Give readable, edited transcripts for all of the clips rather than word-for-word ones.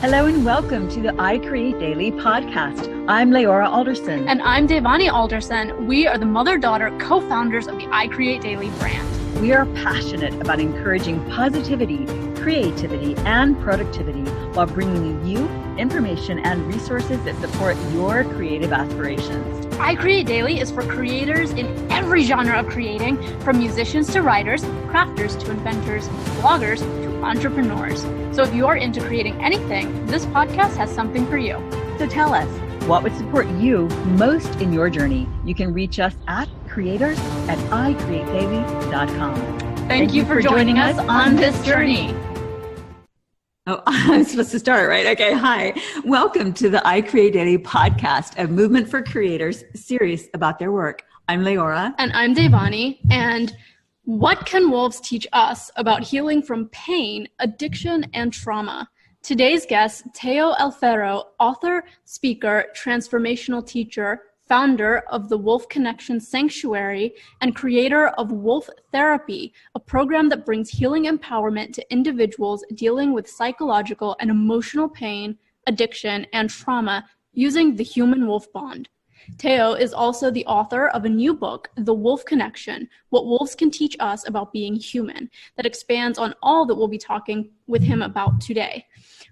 Hello and welcome to the I Create Daily podcast. I'm Leora Alderson. And I'm Devani Alderson. We are the mother-daughter co-founders of the I Create Daily brand. We are passionate about encouraging positivity, creativity, and productivity while bringing you information and resources that support your creative aspirations. I Create Daily is for creators in every genre of creating, from musicians to writers, crafters to inventors, bloggers to entrepreneurs. So if you're into creating anything, this podcast has something for you. So tell us, what would support you most in your journey? You can reach us at creators@icreatedaily.com. Thank you for joining us on this journey. Oh, I'm supposed to start, right? Okay, hi. Welcome to the I Create Daily podcast, a movement for creators serious about their work. I'm Leora. And I'm Devani. And what can wolves teach us about healing from pain, addiction, and trauma? Today's guest, Teo Alfero, author, speaker, transformational teacher, founder of the Wolf Connection Sanctuary, and creator of Wolf Therapy, a program that brings healing empowerment to individuals dealing with psychological and emotional pain, addiction, and trauma using the human-wolf bond. Teo is also the author of a new book, The Wolf Connection, What Wolves Can Teach Us About Being Human, that expands on all that we'll be talking with him about today.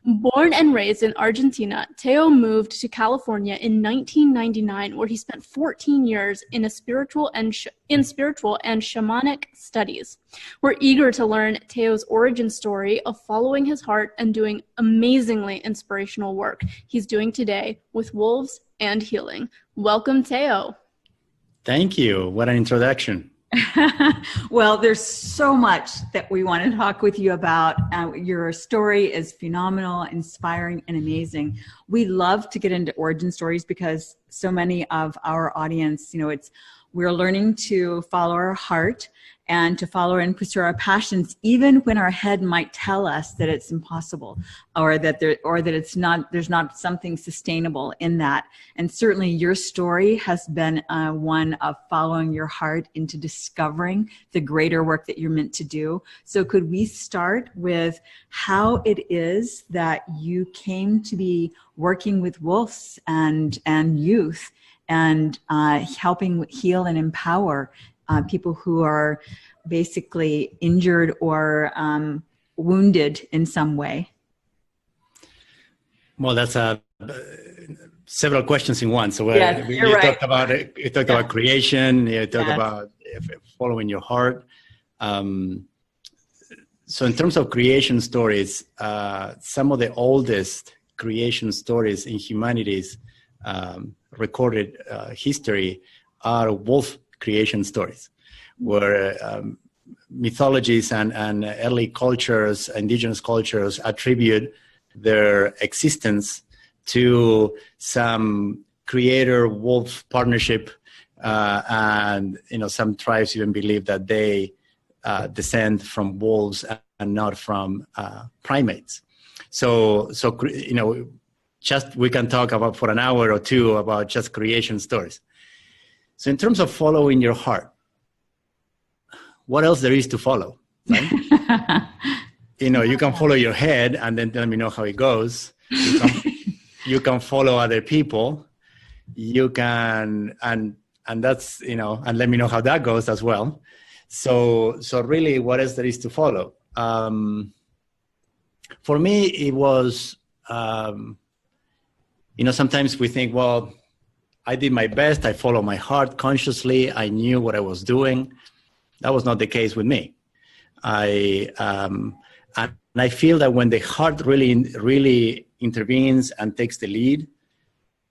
Born and raised in Argentina, Teo moved to California in 1999, where he spent 14 years in spiritual and shamanic studies. We're eager to learn Teo's origin story of following his heart and doing amazingly inspirational work he's doing today with wolves and healing. Welcome, Teo. Thank you. What an introduction. Well, there's so much that we want to talk with you about. Your story is phenomenal, inspiring, and amazing. We love to get into origin stories because so many of our audience, we're learning to follow our heart and to follow and pursue our passions, even when our head might tell us that it's impossible or that there's not something sustainable in that. And certainly your story has been one of following your heart into discovering the greater work that you're meant to do. So could we start with how it is that you came to be working with wolves and youth and helping heal and empower people who are basically injured or wounded in some way? Well, that's several questions in one. So yes, you talked about it. You talked about creation. You talked about following your heart. So in terms of creation stories, some of the oldest creation stories in humanity's recorded history are wolf creation stories, where mythologies and early cultures, indigenous cultures, attribute their existence to some creator-wolf partnership, and some tribes even believe that they descend from wolves and not from primates. So just we can talk about for an hour or two about just creation stories. So in terms of following your heart, what else there is to follow, right? You can follow your head and then let me know how it goes. You can follow other people. You can, and that's, and let me know how that goes as well. So really, what else there is to follow? For me, it was, sometimes we think, well, I did my best. I followed my heart consciously. I knew what I was doing. That was not the case with me. I feel that when the heart really intervenes and takes the lead,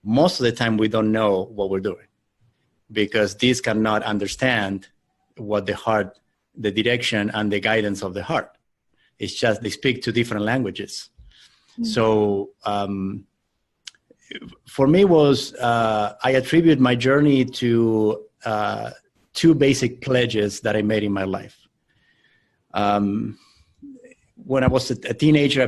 most of the time we don't know what we're doing, because these cannot understand what the direction and the guidance of the heart. It's just they speak two different languages. Mm-hmm. So for me I attribute my journey to two basic pledges that I made in my life. When I was a teenager, I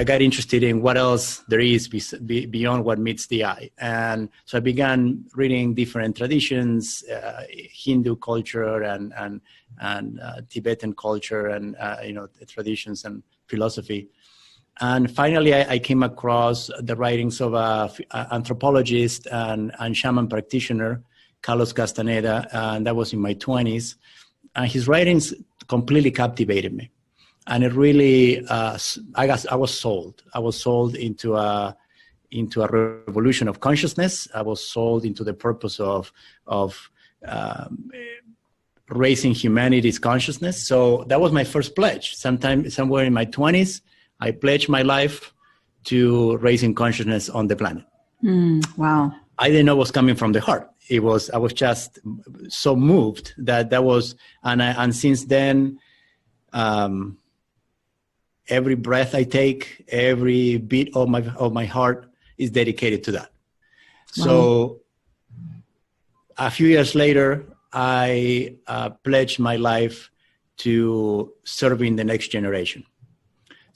got interested in what else there is beyond what meets the eye. And so I began reading different traditions, Hindu culture and Tibetan culture and, traditions and philosophy. And finally, I came across the writings of an anthropologist and shaman practitioner, Carlos Castaneda, and that was in my 20s. And his writings completely captivated me. And it really, I was sold. I was sold into a revolution of consciousness. I was sold into the purpose of raising humanity's consciousness. So that was my first pledge. Somewhere in my 20s, I pledged my life to raising consciousness on the planet. Wow. I didn't know it was coming from the heart. I was just so moved that was, and since then, every breath I take, every beat of my heart is dedicated to that. Wow. So a few years later, I pledged my life to serving the next generation.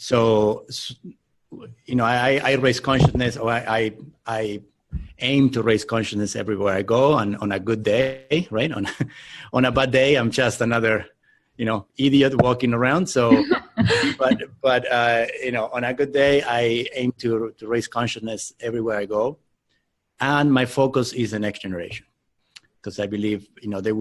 So, I raise consciousness, or I aim to raise consciousness everywhere I go. And on a good day, right? On a bad day, I'm just another, idiot walking around. So, but on a good day, I aim to raise consciousness everywhere I go. And my focus is the next generation. Because I believe, they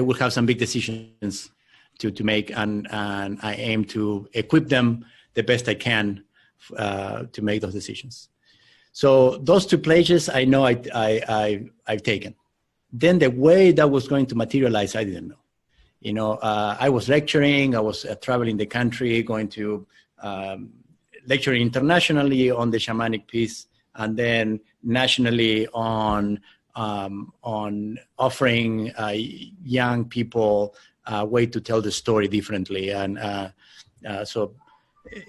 will have some big decisions to make, and I aim to equip them the best I can to make those decisions. So those two pledges, I know I've taken. Then the way that was going to materialize, I didn't know. I was lecturing, I was traveling the country, going to lecturing internationally on the shamanic piece, and then nationally on offering young people a way to tell the story differently. And so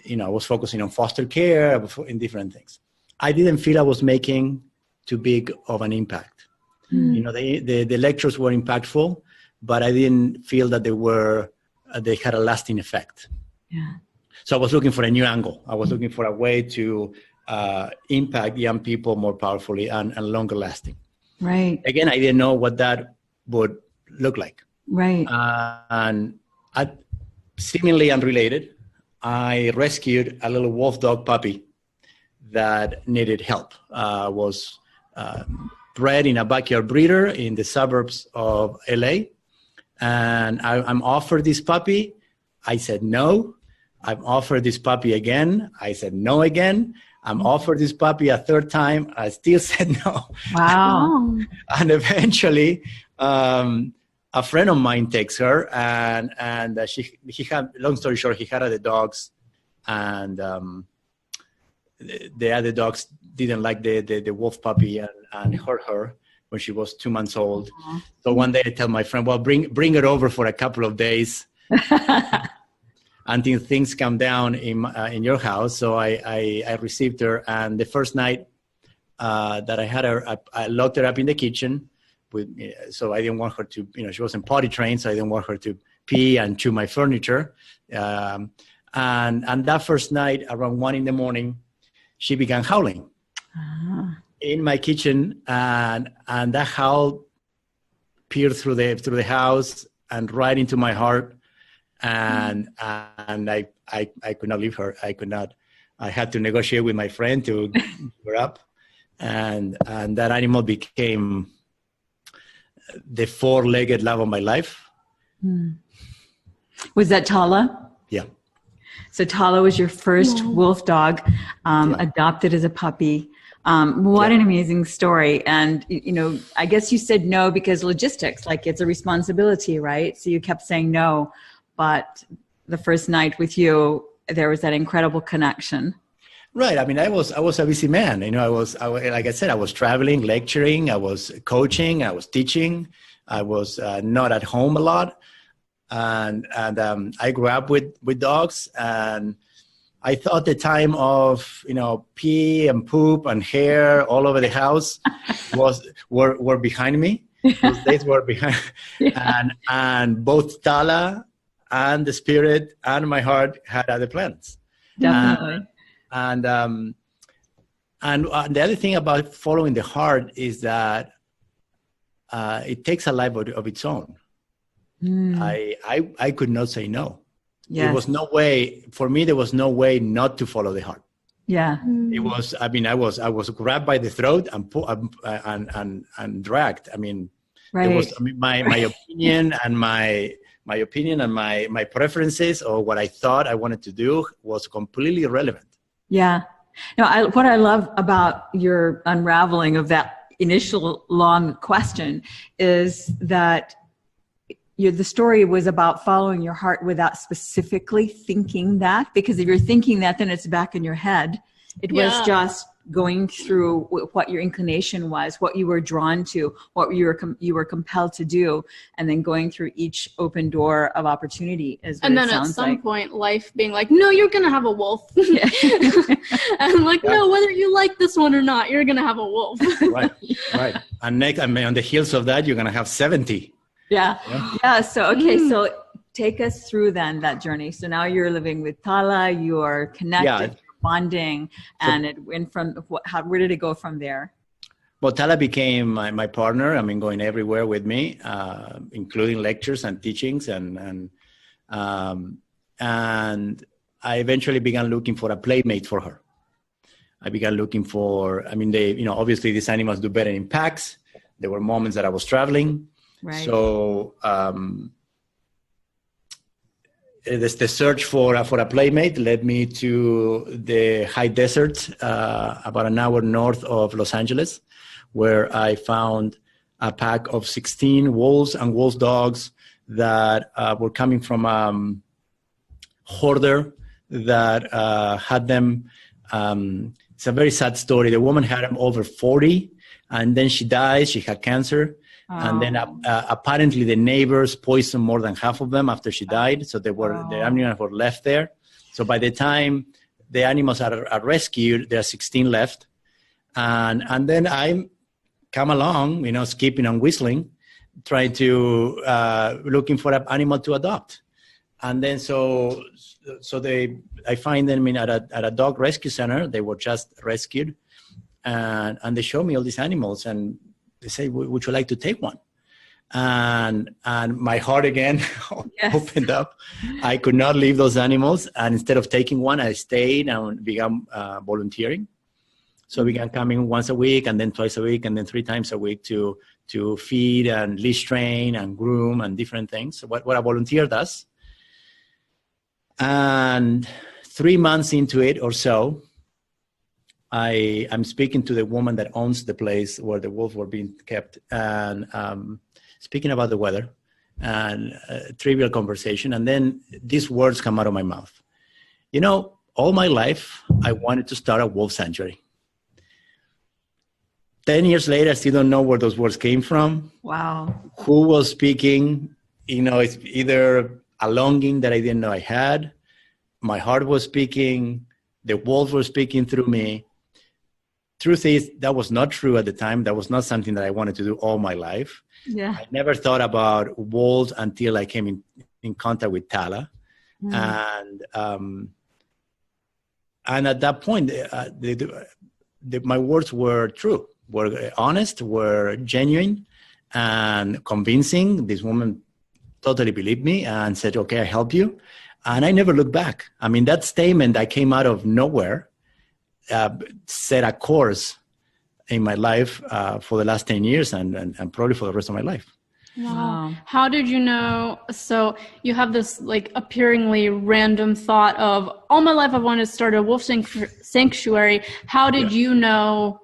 I was focusing on foster care in different things. I didn't feel I was making too big of an impact. The lectures were impactful, but I didn't feel that they had a lasting effect. Yeah. So I was looking for a new angle. I was looking for a way to impact young people more powerfully and longer lasting. Right. Again, I didn't know what that would look like. Right. And seemingly unrelated, I rescued a little wolf dog puppy that needed help. Was bred in a backyard breeder in the suburbs of LA. And I'm offered this puppy. I said no. I'm offered this puppy again. I said no again. I'm offered this puppy a third time. I still said no. Wow. And eventually, a friend of mine takes her, and he had, long story short, he had other dogs, and the other dogs didn't like the wolf puppy and hurt her when she was 2 months old. Uh-huh. So one day I tell my friend, well, bring her over for a couple of days until things calm down in your house. So I received her, and the first night that I had her, I locked her up in the kitchen. So I didn't want her to, she wasn't potty trained, so I didn't want her to pee and chew my furniture. And that first night, around 1 a.m, she began howling in my kitchen, and that howl peered through the house and right into my heart. And I could not leave her. I could not. I had to negotiate with my friend to give her up, and that animal became the four-legged love of my life. Was that Tala? Yeah. So Tala was your first wolf dog, adopted as a puppy. What an amazing story. And, I guess you said no because logistics, like it's a responsibility, right? So you kept saying no, but the first night with you, there was that incredible connection. Right. I mean, I was a busy man. I was like I said, I was traveling, lecturing, I was coaching, I was teaching, I was not at home a lot, and I grew up with dogs, and I thought the time of pee and poop and hair all over the house were behind me. Those days were behind, and both Tala and the spirit and my heart had other plans. Definitely. And the other thing about following the heart is that it takes a life of its own. I could not say no. Yes. There was no way, for me, there was no way not to follow the heart. Yeah. It was, I mean, I was grabbed by the throat and and dragged. I mean, Right. it was, I mean, my opinion and my preferences, or what I thought I wanted to do, was completely irrelevant. Yeah. No, what I love about your unraveling of that initial long question is that the story was about following your heart without specifically thinking that, because if you're thinking that, then it's back in your head. It was just going through what your inclination was, what you were drawn to, what you were compelled to do, and then going through each open door of opportunity. And then at some point, life being like, no, you're going to have a wolf. Yeah. And like, no, whether you like this one or not, you're going to have a wolf. Right. And next, I mean, on the heels of that, you're going to have 70. Yeah. So, okay. So take us through then that journey. So now you're living with Tala, you're connected, you're bonding, and it went from where did it go from there? Well, Tala became my partner. I mean, going everywhere with me, including lectures and teachings. And I eventually began looking for a playmate for her. I began looking for, I mean, obviously these animals do better in packs. There were moments that I was traveling. Right. So the search for a playmate led me to the high desert, about an hour north of Los Angeles, where I found a pack of 16 wolves and wolf dogs that were coming from a hoarder that had them. It's a very sad story. The woman had them over 40, and then she died. She had cancer. And then apparently the neighbors poisoned more than half of them after she died. So the animals were left there. So by the time the animals are rescued, there are 16 left. And then I come along, skipping and whistling, trying to, looking for an animal to adopt. And then I find them at a dog rescue center. They were just rescued. And they show me all these animals, and they say, would you like to take one? And my heart again opened up. I could not leave those animals. And instead of taking one, I stayed and began volunteering. So I began coming once a week, and then twice a week, and then 3 times a week to feed and leash train and groom and different things. What a volunteer does. And 3 months into it or so, I'm speaking to the woman that owns the place where the wolves were being kept, and speaking about the weather, and a trivial conversation. And then these words come out of my mouth. All my life, I wanted to start a wolf sanctuary. 10 years later, I still don't know where those words came from. Wow. Who was speaking? It's either a longing that I didn't know I had. My heart was speaking. The wolves were speaking through me. Truth is, that was not true at the time. That was not something that I wanted to do all my life. Yeah. I never thought about wolves until I came in contact with Tala. And at that point, my words were true, were honest, were genuine and convincing. This woman totally believed me and said, okay, I help you. And I never looked back. I mean, that statement that came out of nowhere set a course in my life for the last 10 years and probably for the rest of my life. Wow. How did you know? So you have this appearingly random thought of, all my life I've wanted to start a wolf sanctuary. How did you know,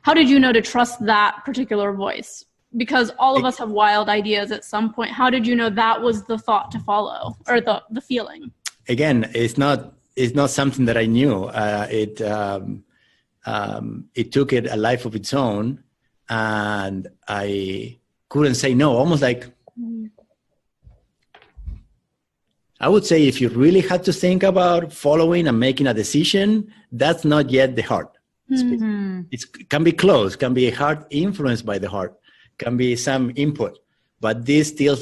how did you know to trust that particular voice? Because all of us have wild ideas at some point. How did you know that was the thought to follow, or the feeling? Again, it's not something that I knew. It took it a life of its own, and I couldn't say no. Almost like, I would say, if you really had to think about following and making a decision, that's not yet the heart. Mm-hmm. It can be close, can be a heart influenced by the heart, can be some input, but this still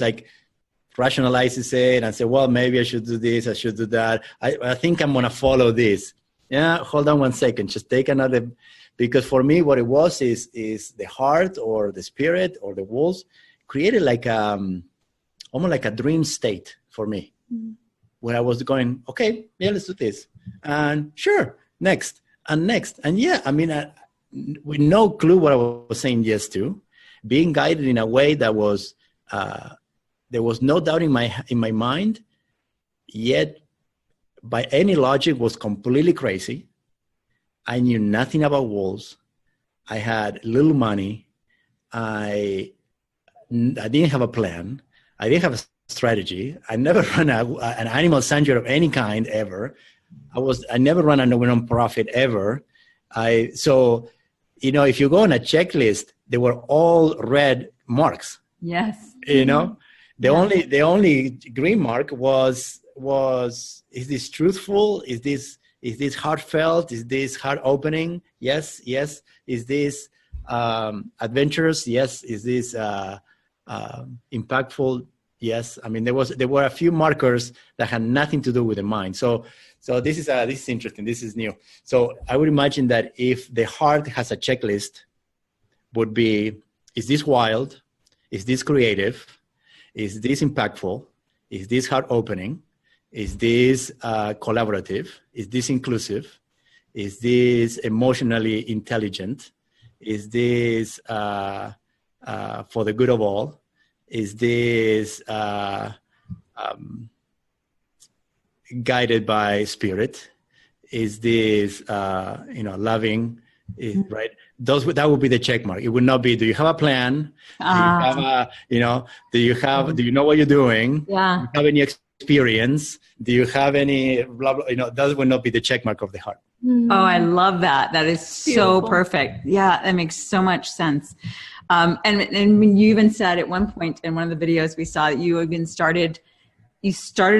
rationalizes it and say, well, maybe I should do this, I should do that. I think I'm going to follow this. Yeah, hold on 1 second. Just take another, because for me, what it was is the heart or the spirit or the wolves created almost like a dream state for me. where I was going, okay, yeah, let's do this. And sure, next, and next. And yeah, I mean, with no clue what I was saying yes to, being guided in a way that was, there was no doubt in my mind, yet by any logic was completely crazy. I knew nothing about wolves. I had little money. I didn't have a plan. I didn't have a strategy. I never ran an animal sanctuary of any kind ever. I never ran a non-profit ever. So, you know, if you go on a checklist, they were all red marks. Yes. You know, the only green mark was, is this truthful? Is this heartfelt? Is this heart opening? Yes. Is this adventurous? Yes. Is this impactful? Yes. I mean, there were a few markers that had nothing to do with the mind. So this is interesting. This is new. So I would imagine that if the heart has a checklist, would be: is this wild? Is this creative? Is this impactful? Is this heart opening? Is this collaborative? Is this inclusive? Is this emotionally intelligent? Is this for the good of all? Is this guided by spirit? Is this loving? Right? That would be the check mark. It would not be, do you have a plan? Do you know what you're doing? Yeah. Do you have any experience? Do you have any blah, blah, that would not be the check mark of the heart. Oh, I love that. That is so perfect. Yeah, that makes so much sense. And when you even said at one point in one of the videos we saw that you even started a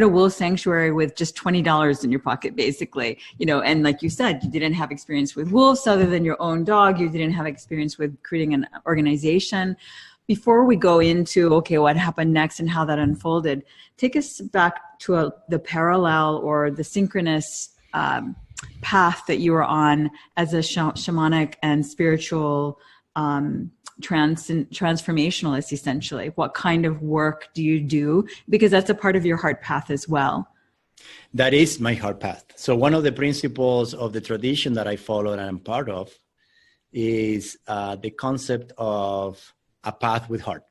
wolf sanctuary with just $20 in your pocket, basically, and like you said, you didn't have experience with wolves other than your own dog. You didn't have experience with creating an organization. Before we go into, okay, what happened next and how that unfolded, take us back to the parallel or the synchronous path that you were on as a shamanic and spiritual transformationalist, essentially. What kind of work do you do? Because that's a part of your heart path as well. That is my heart path. So one of the principles of the tradition that I follow and I'm part of is the concept of a path with heart.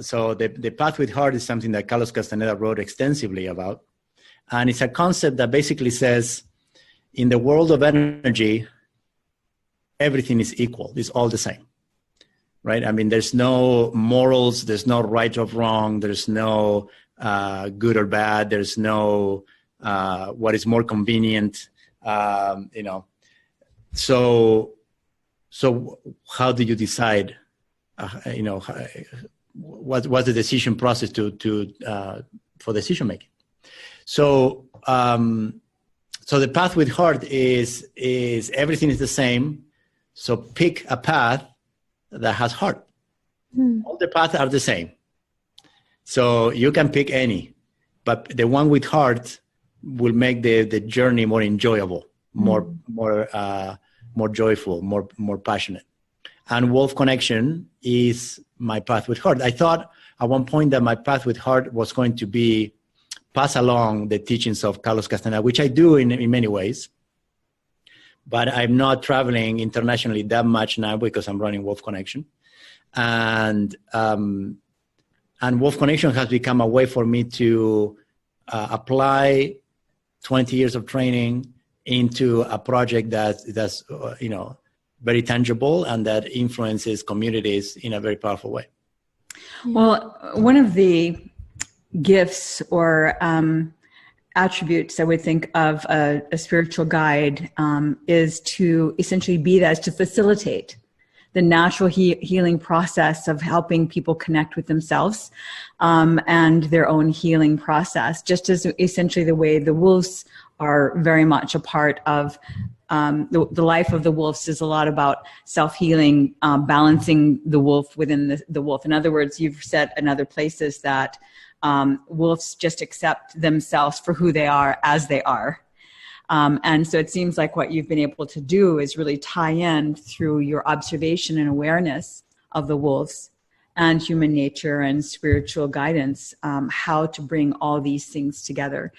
So the path with heart is something that Carlos Castaneda wrote extensively about. And it's a concept that basically says, in the world of energy, everything is equal. It's all the same. Right? I mean, there's no morals, there's no right or wrong, there's no good or bad, there's no what is more convenient, So how do you decide, what's the decision process for decision making? So the path with heart is everything is the same. So pick a path that has heart. All the paths are the same. So you can pick any, but the one with heart will make the journey more enjoyable, more joyful, more passionate. And Wolf Connection is my path with heart. I thought at one point that my path with heart was going to be pass along the teachings of Carlos Castaneda, which I do in many ways. But I'm not traveling internationally that much now because I'm running Wolf Connection. And Wolf Connection has become a way for me to apply 20 years of training into a project that's very tangible and that influences communities in a very powerful way. Well, one of the gifts or attributes I would think of a spiritual guide is to essentially be that, is to facilitate the natural healing process of helping people connect with themselves and their own healing process, just as essentially the way the wolves are very much a part of the life of the wolves is a lot about self-healing, balancing the wolf within the wolf. In other words, you've said in other places that wolves just accept themselves for who they are as they are. And so it seems like what you've been able to do is really tie in through your observation and awareness of the wolves and human nature and spiritual guidance, how to bring all these things together.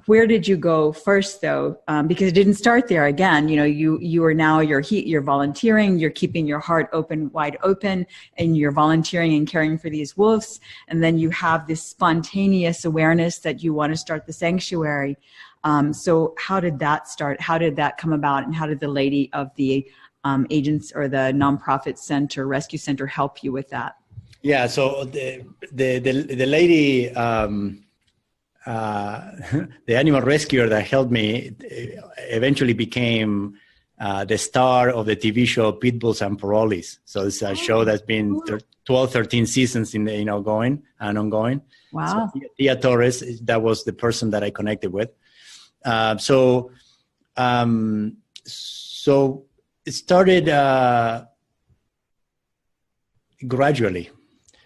Where did you go first, though? Because it didn't start there. Again, you are now you're volunteering, you're keeping your heart wide open, and you're volunteering and caring for these wolves. And then you have this spontaneous awareness that you want to start the sanctuary. So how did that start? How did that come about? And how did the lady of the agents or the nonprofit center, rescue center, help you with that? Yeah. So the lady. The animal rescuer that helped me eventually became the star of the TV show Pitbulls and Parolees. So it's a show that's been 12, 13 seasons going and ongoing. Wow. So Tia Torres, that was the person that I connected with. So it started gradually.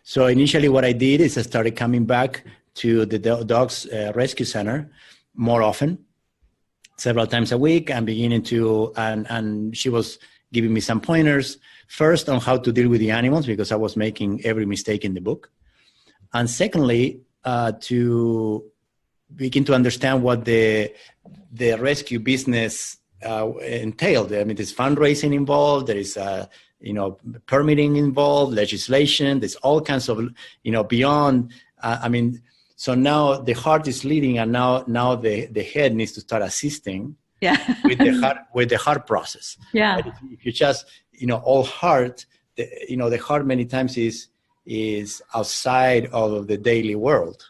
So initially what I did is I started coming back to the dog's rescue center more often, several times a week, and and she was giving me some pointers, first on how to deal with the animals, because I was making every mistake in the book. And secondly, to begin to understand what the rescue business entailed. I mean, there's fundraising involved, there is permitting involved, legislation, there's all kinds of, beyond, so now the heart is leading, and now the head needs to start assisting with the heart process. Yeah. Right? If you just, all heart, the heart many times is outside of the daily world,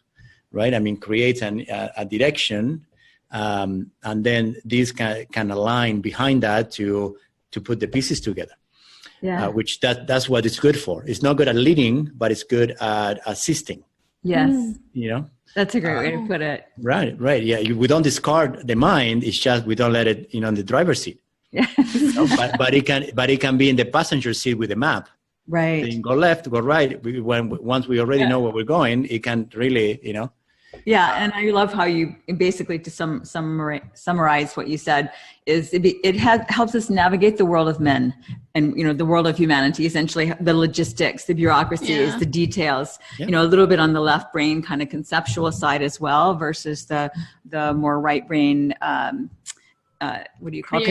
right? I mean, creates a direction, and then this can align behind that to put the pieces together. Yeah. Which that's what it's good for. It's not good at leading, but it's good at assisting. Yes. That's a great way to put it. Right. Yeah. We don't discard the mind. It's just we don't let it, in the driver's seat. Yes. But it can be in the passenger seat with the map. Right. Then go left, go right. Once we already know where we're going, it can really, Yeah, and I love how you basically, to summarize what you said, is it helps us navigate the world of men and the world of humanity. Essentially, the logistics, the bureaucracies, the details. Yeah. A little bit on the left brain kind of conceptual side as well, versus the more right brain. What do you call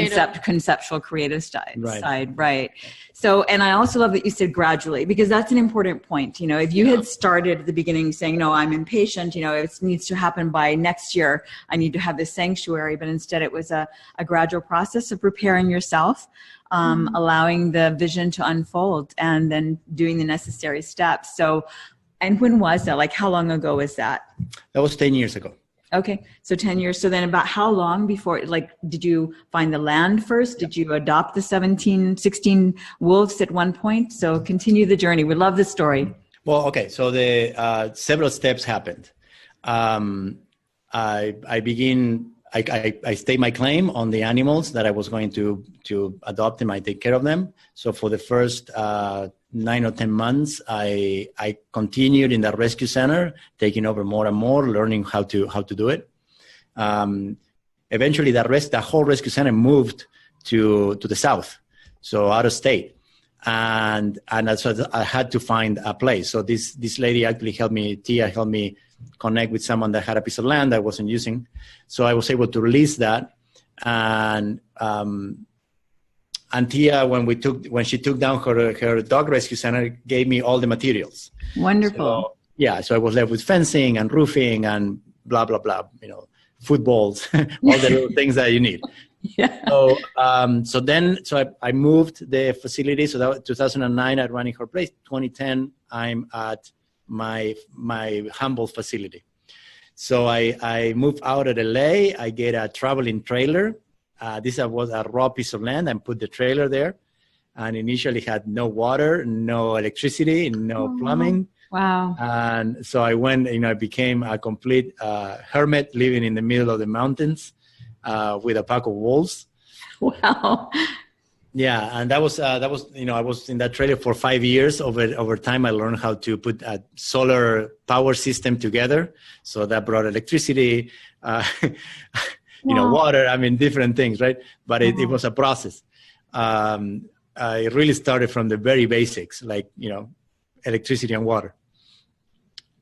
conceptual creative side, right? So, and I also love that you said gradually, because that's an important point. If you had started at the beginning saying, no, I'm impatient, it needs to happen by next year, I need to have this sanctuary, but instead it was a gradual process of preparing yourself, allowing the vision to unfold, and then doing the necessary steps. So, and when was that? Like, how long ago was that? That was 10 years ago. Okay, so 10 years. So then about how long before, did you find the land first? Did you adopt the 16 wolves at one point? So continue the journey. We love this story. Well, okay, so the several steps happened. I state my claim on the animals that I was going to adopt them. I take care of them. So for the first 9 or 10 months, I continued in the rescue center, taking over more and more, learning how to do it. Eventually, the whole rescue center moved to the south, so out of state, and so I had to find a place. So this lady actually Tia helped me connect with someone that had a piece of land that I wasn't using, so I was able to release that. And Tia, when she took down her dog rescue center, gave me all the materials. Wonderful. So I was left with fencing and roofing and blah, blah, blah, footballs, all the little things that you need. Yeah. So I moved the facility. So that was 2009, I ran in her place. 2010, I'm at my humble facility. So I moved out of LA. I get a traveling trailer. This was a raw piece of land, and put the trailer there, and initially had no water, no electricity, no plumbing. Wow. And so I went, I became a complete hermit living in the middle of the mountains with a pack of wolves. Wow. Yeah, and that was I was in that trailer for 5 years. Over time, I learned how to put a solar power system together. So that brought electricity. Water, different things, right? But it was a process. I really started from the very basics, electricity and water.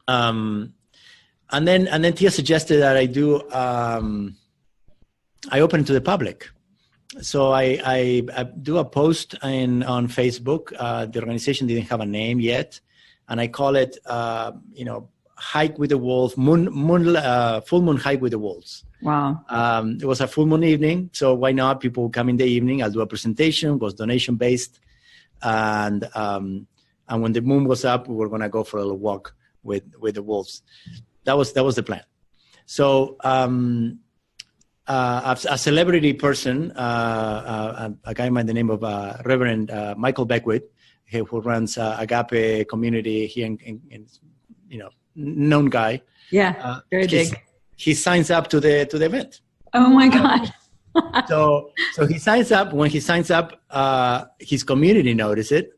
And then Tia suggested that I open it to the public. So I do a post on Facebook. The organization didn't have a name yet, and I call it, Hike with the Wolves, full moon hike with the wolves. Wow. It was a full moon evening, so why not? People come in the evening. I'll do a presentation. It was donation based, and when the moon was up, we were gonna go for a little walk with the wolves. That was the plan. So a celebrity person, a guy by the name of Reverend Michael Beckwith, who runs Agape community here in known guy. Yeah, very big. He signs up to the event. Oh my God. So he signs up. When he signs up, his community notices it.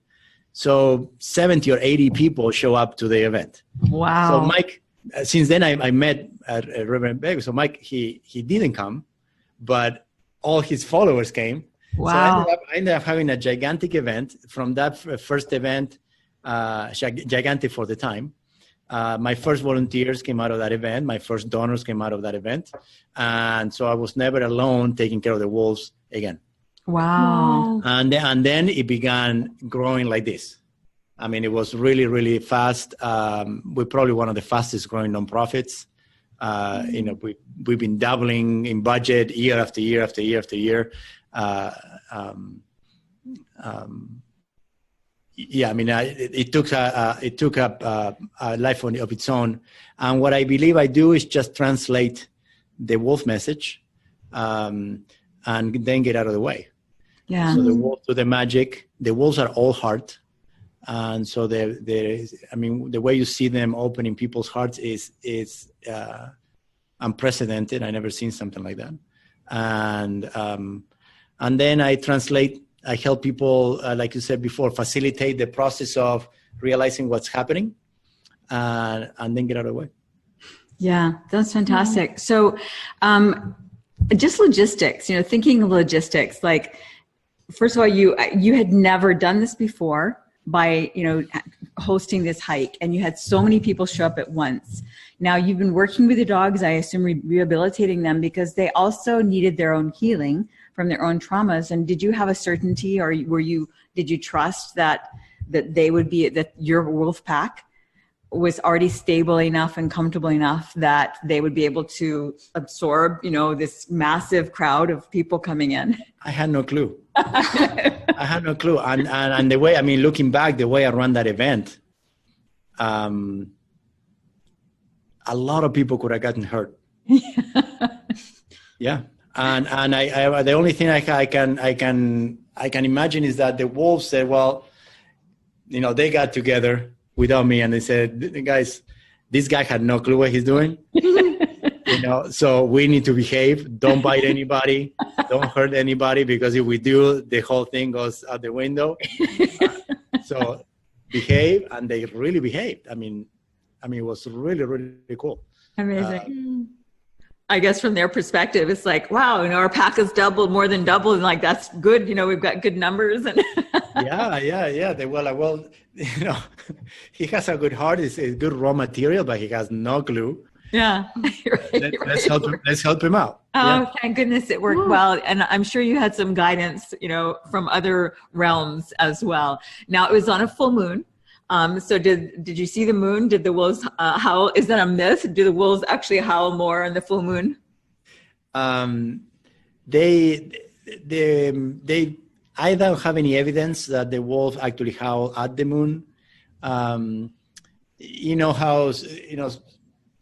So 70 or 80 people show up to the event. Wow. So Mike, since then I met Reverend Beckwith. So Mike, he didn't come, but all his followers came. Wow. So I ended up having a gigantic event. From that first event, gigantic for the time, my first volunteers came out of that event. My first donors came out of that event. And so I was never alone taking care of the wolves again. Wow. And then it began growing like this. I mean, it was really, really fast. We're probably one of the fastest growing nonprofits. We've been doubling in budget year after year after year after year. It took up a life of its own. And what I believe I do is just translate the wolf message, and then get out of the way. Yeah. So the wolves do the magic. The wolves are all heart, and so the way you see them opening people's hearts is unprecedented. I never seen something like that. And then I help people, like you said before, facilitate the process of realizing what's happening, and then get out of the way. Yeah, that's fantastic. So just logistics, thinking of logistics, like, first of all, you had never done this before by, hosting this hike, and you had so many people show up at once. Now you've been working with the dogs, I assume rehabilitating them, because they also needed their own healing from their own traumas. And did you have a certainty, or did you trust that they would be, that your wolf pack was already stable enough and comfortable enough that they would be able to absorb, this massive crowd of people coming in? I had no clue. I had no clue. And the way, looking back, the way I ran that event, a lot of people could have gotten hurt. Yeah. And I the only thing I can imagine is that the wolves said, well, they got together without me, and they said, guys, this guy had no clue what he's doing. So we need to behave. Don't bite anybody. Don't hurt anybody, because if we do, the whole thing goes out the window. So behave, and they really behaved. It was really, really cool. Amazing. I guess from their perspective, it's like, wow, our pack has doubled, more than doubled, and like, that's good. We've got good numbers. And yeah. They were like, well, he has a good heart. It's a good raw material, but he has no clue. Yeah. Let's help him out. Oh, yeah. Thank goodness it worked well. And I'm sure you had some guidance, from other realms as well. Now, it was on a full moon. So did you see the moon? Did the wolves howl? Is that a myth? Do the wolves actually howl more on the full moon? I don't have any evidence that the wolf actually howl at the moon.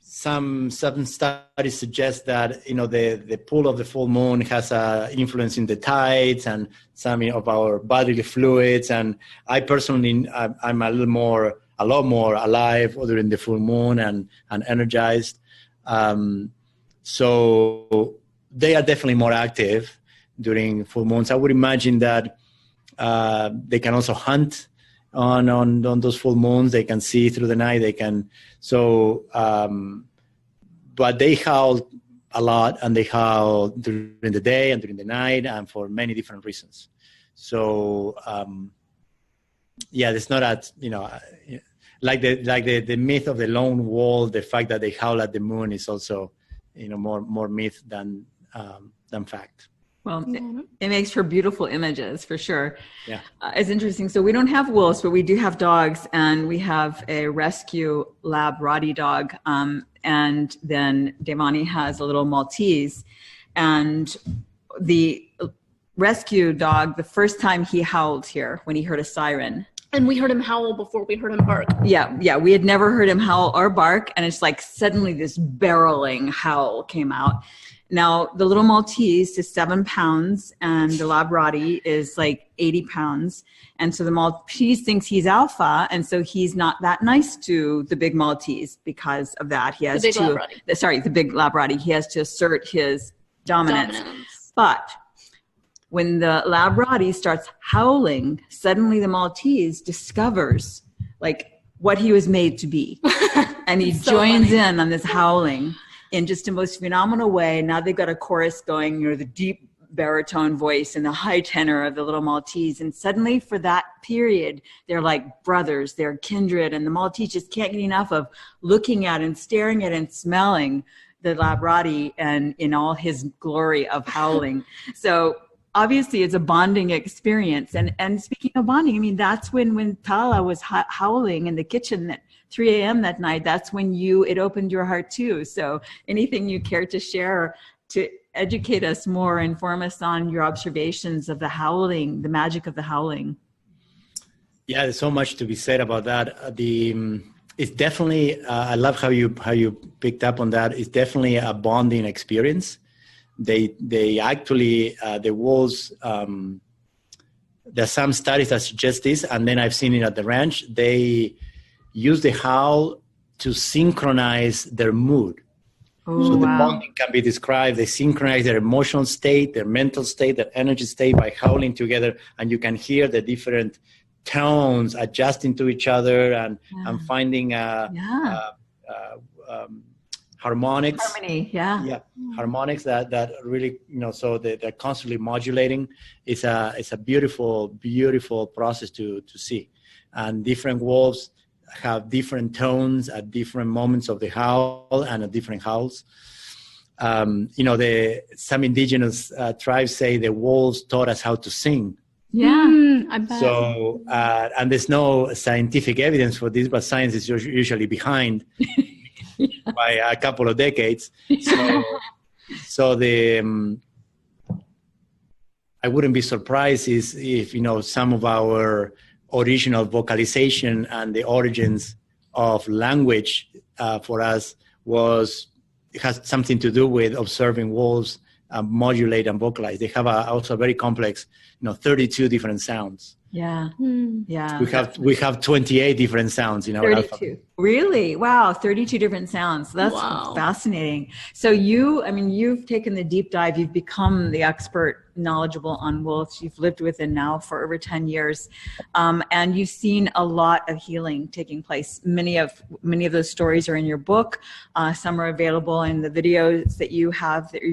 Some studies suggest that the pull of the full moon has an influence in the tides and some of our bodily fluids. And I personally, I'm a lot more alive during the full moon and energized. So they are definitely more active during full moons. I would imagine that they can also hunt on those full moons. They can see through the night. But they howl a lot, and they howl during the day and during the night, and for many different reasons. So, it's not like the myth of the lone wolf, the fact that they howl at the moon is also, more myth than fact. Well, it makes for beautiful images for sure. Yeah. It's interesting. So we don't have wolves, but we do have dogs, and we have a rescue lab Rottie dog. And then Devani has a little Maltese, and the rescue dog, the first time he howled here when he heard a siren. And we heard him howl before we heard him bark. Yeah. We had never heard him howl or bark. And it's like suddenly this barreling howl came out. Now, the little Maltese is 7 pounds, and the lab Rottie is like 80 pounds. And so the Maltese thinks he's alpha, and so he's not that nice to the big Maltese because of that. He has the big lab Rottie. He has to assert his dominance. But when the lab Rottie starts howling, suddenly the Maltese discovers like what he was made to be. And he joins in on this howling in just the most phenomenal way. Now they've got a chorus going, the deep baritone voice and the high tenor of the little Maltese. And suddenly for that period, they're like brothers, they're kindred. And the Maltese just can't get enough of looking at and staring at and smelling the lab Rottie and in all his glory of howling. So obviously it's a bonding experience. And speaking of bonding, I mean, that's when Tala was howling in the kitchen at 3 a.m. that night, that's when it opened your heart too. So anything you care to share to educate us more, inform us on your observations of the howling, the magic of the howling? Yeah, there's so much to be said about that. It's definitely, I love how you picked up on that. It's definitely a bonding experience. They actually, the wolves, there's some studies that suggest this, and then I've seen it at the ranch. They use the howl to synchronize their mood. Oh, so the wow. bonding can be described. They synchronize their emotional state, their mental state, their energy state by howling together, and you can hear the different tones adjusting to each other and finding harmonics. Harmony, harmonics that really, so they're constantly modulating. It's a beautiful, beautiful process to see. And different wolves have different tones at different moments of the howl and at different howls. Some indigenous tribes say the wolves taught us how to sing. Yeah, I bet. So, and there's no scientific evidence for this, but science is usually behind by a couple of decades. So I wouldn't be surprised if some of our original vocalization and the origins of language for us has something to do with observing wolves modulate and vocalize. They have also a very complex, 32 different sounds. Yeah. Yeah. We have 28 different sounds in our 32. alphabet. Really? Wow. 32 different sounds. That's fascinating. So you've taken the deep dive. You've become the expert knowledgeable on wolves. You've lived with them now for over 10 years. And you've seen a lot of healing taking place. Many of those stories are in your book. Some are available in the videos that you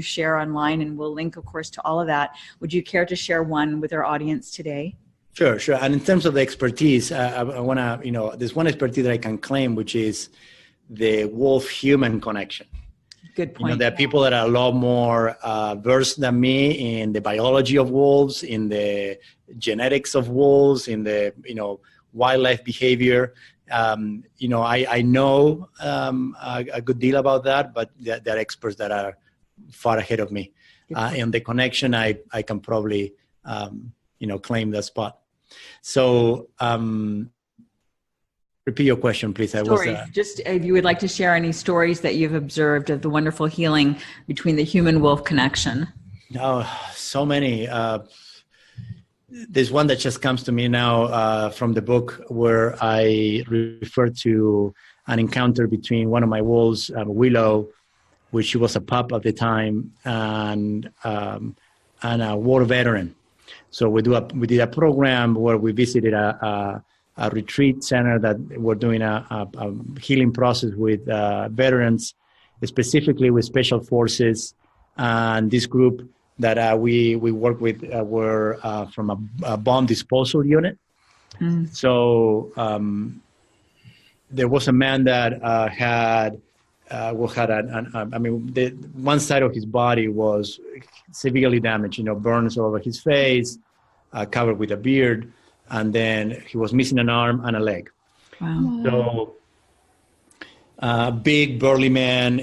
share online, and we'll link, of course, to all of that. Would you care to share one with our audience today? Sure. And in terms of the expertise, I want to, there's one expertise that I can claim, which is the wolf-human connection. Good point. There are people that are a lot more versed than me in the biology of wolves, in the genetics of wolves, in the, wildlife behavior. I know a good deal about that, but there are experts that are far ahead of me. And the connection, I can probably, claim that spot. So, repeat your question, please. Just if you would like to share any stories that you've observed of the wonderful healing between the human-wolf connection. Oh, so many. There's one that just comes to me now from the book where I refer to an encounter between one of my wolves, Willow, which she was a pup at the time, and a war veteran. So we did a program where we visited a retreat center that were doing a healing process with veterans, specifically with special forces. And this group that we work with were from a bomb disposal unit. So there was a man that had one side of his body was severely damaged, burns all over his face, covered with a beard, and then he was missing an arm and a leg. Wow. So, big burly man,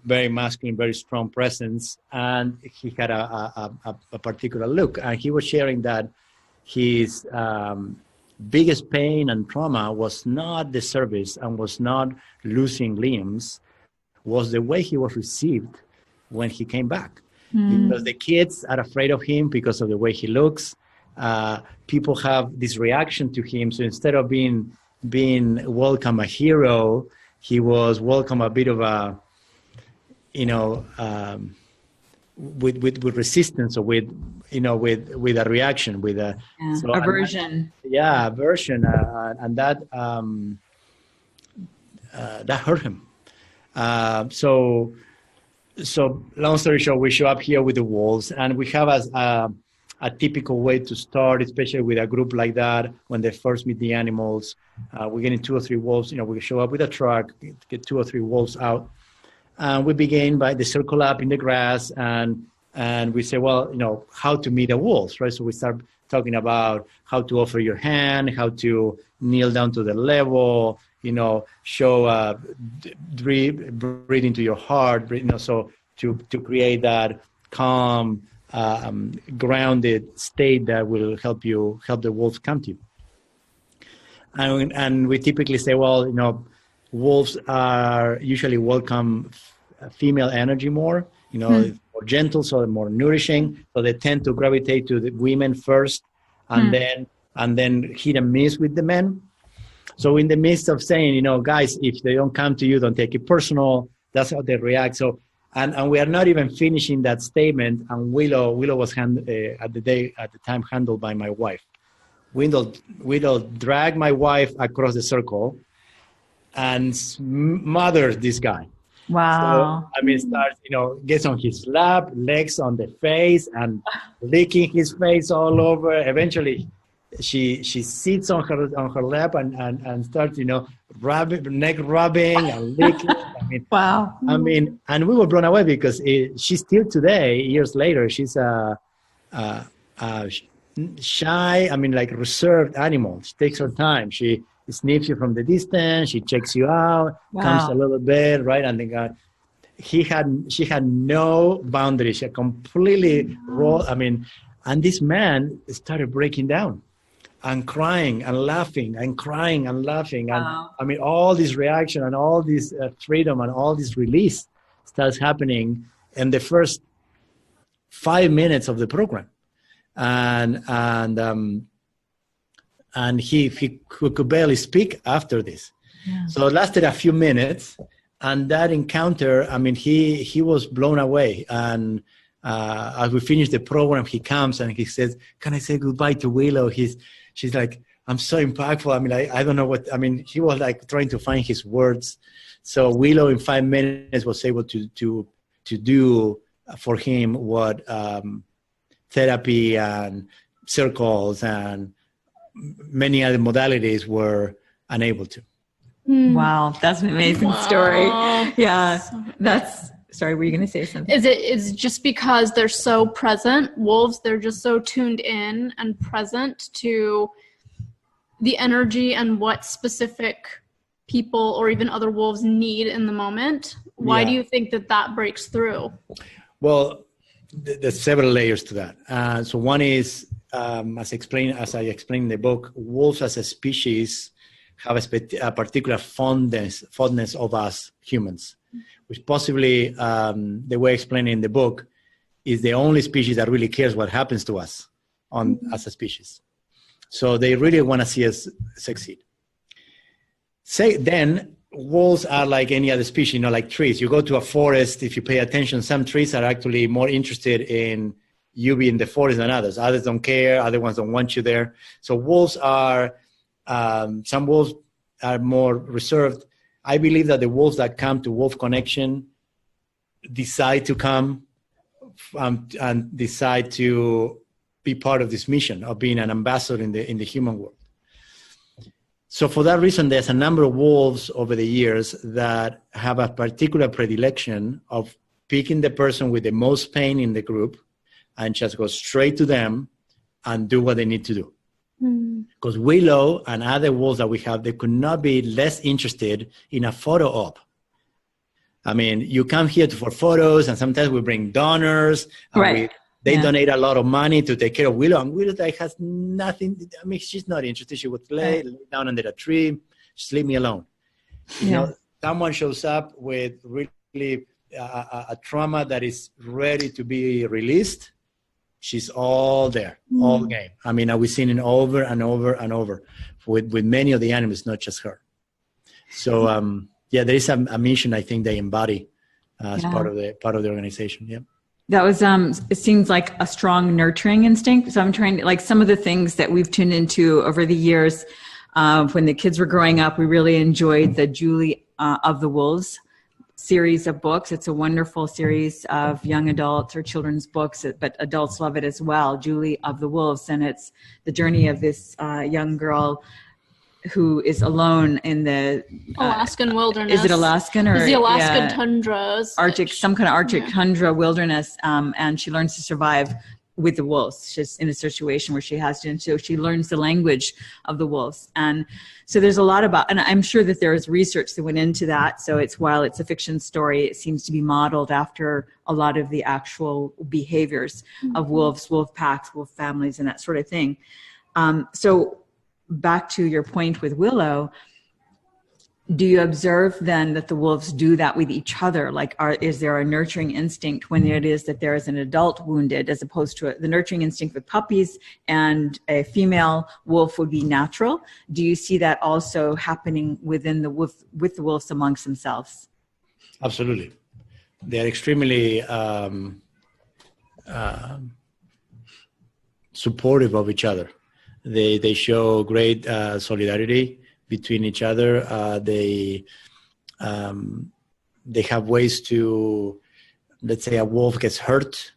very masculine, very strong presence, and he had a particular look. And he was sharing that his biggest pain and trauma was not the service and was not losing limbs, was the way he was received when he came back. Because the kids are afraid of him because of the way he looks. People have this reaction to him. So instead of being welcome a hero, he was welcome a bit of a, with resistance, or with a reaction, with a aversion. Aversion, and that hurt him. So long story short, we show up here with the wolves, and we have a typical way to start, especially with a group like that. When they first meet the animals, we're getting 2 or 3 wolves. We show up with a truck, get 2 or 3 wolves out, and we begin by the circle up in the grass, and we say, well, how to meet a wolf, right? So we start talking about how to offer your hand, how to kneel down to the level, show breathe into your heart, so to create that calm, grounded state that will help the wolves come to you. And we typically say, well, wolves are usually welcome female energy more, more gentle, so they're more nourishing. So they tend to gravitate to the women first, and then hit and miss with the men. So in the midst of saying, guys, if they don't come to you, don't take it personal. That's how they react. So, and we are not even finishing that statement. And Willow was at the time handled by my wife. Willow dragged my wife across the circle and smothered this guy. Wow. So, starts, gets on his lap, legs on the face, and licking his face all over. Eventually, she sits on her lap and starts, neck rubbing and licking. Wow. And we were blown away because she's still today, years later, she's shy, reserved animal. She takes her time. She sniffs you from the distance. She checks you out, comes a little bit, right? And then she had no boundaries. She completely and this man started breaking down and crying and laughing and crying and laughing. Wow. And all this reaction and all this freedom and all this release starts happening in the first 5 minutes of the program. And he could barely speak after this. Yeah. So it lasted a few minutes, and that encounter, he was blown away. And as we finish the program, he comes and he says, "Can I say goodbye to Willow?" She's like, "I'm so impactful." I don't know what. He was like trying to find his words. So Willow, in 5 minutes, was able to do for him what therapy and circles and many other modalities were unable to. Wow, that's an amazing story. Yeah, sorry, were you going to say something? Is just because they're so present, wolves, they're just so tuned in and present to the energy and what specific people or even other wolves need in the moment. Why do you think that breaks through? Well, there's several layers to that. So one is, as I explained in the book, wolves as a species have a particular fondness of us humans, which possibly, the way I explained in the book, is the only species that really cares what happens to us as a species. So they really want to see us succeed. Then wolves are like any other species, like trees. You go to a forest, if you pay attention, some trees are actually more interested in you being in the forest than others. Others don't care. Other ones don't want you there. So wolves are, some wolves are more reserved. I believe that the wolves that come to Wolf Connection decide to come and decide to be part of this mission of being an ambassador in the human world. So for that reason, there's a number of wolves over the years that have a particular predilection of picking the person with the most pain in the group and just go straight to them and do what they need to do. Because Willow and other wolves that we have, they could not be less interested in a photo op. I mean, you come here for photos, and sometimes we bring donors. Right. They donate a lot of money to take care of Willow, and Willow like, has nothing. I mean, she's not interested. She would lay down under a tree, just leave me alone. You know, someone shows up with really a trauma that is ready to be released. She's all there, all game. I mean, we've seen it over and over and over with many of the animals, not just her. So, there is a mission I think they embody as part of the organization. Yeah. That was, it seems like a strong nurturing instinct. So I'm trying to, like, some of the things that we've tuned into over the years, when the kids were growing up, we really enjoyed the Julie of the Wolves series of books. It's a wonderful series of young adults or children's books, but adults love it as well, Julie of the Wolves. And it's the journey of this young girl who is alone in the Alaskan wilderness. Is it Alaskan or the Alaskan tundras? Arctic, some kind of Arctic tundra wilderness, and she learns to survive with the wolves. She's in a situation where she has to, and so she learns the language of the wolves. And so there's a lot about, and I'm sure that there is research that went into that. So while it's a fiction story, it seems to be modeled after a lot of the actual behaviors of wolves, wolf packs, wolf families, and that sort of thing. So back to your point with Willow, do you observe then that the wolves do that with each other? Like, is there a nurturing instinct when it is that there is an adult wounded, as opposed to the nurturing instinct with puppies and a female wolf would be natural? Do you see that also happening within the wolf, with the wolves amongst themselves? Absolutely. They're extremely supportive of each other. They show great solidarity between each other. They have ways to, let's say a wolf gets hurt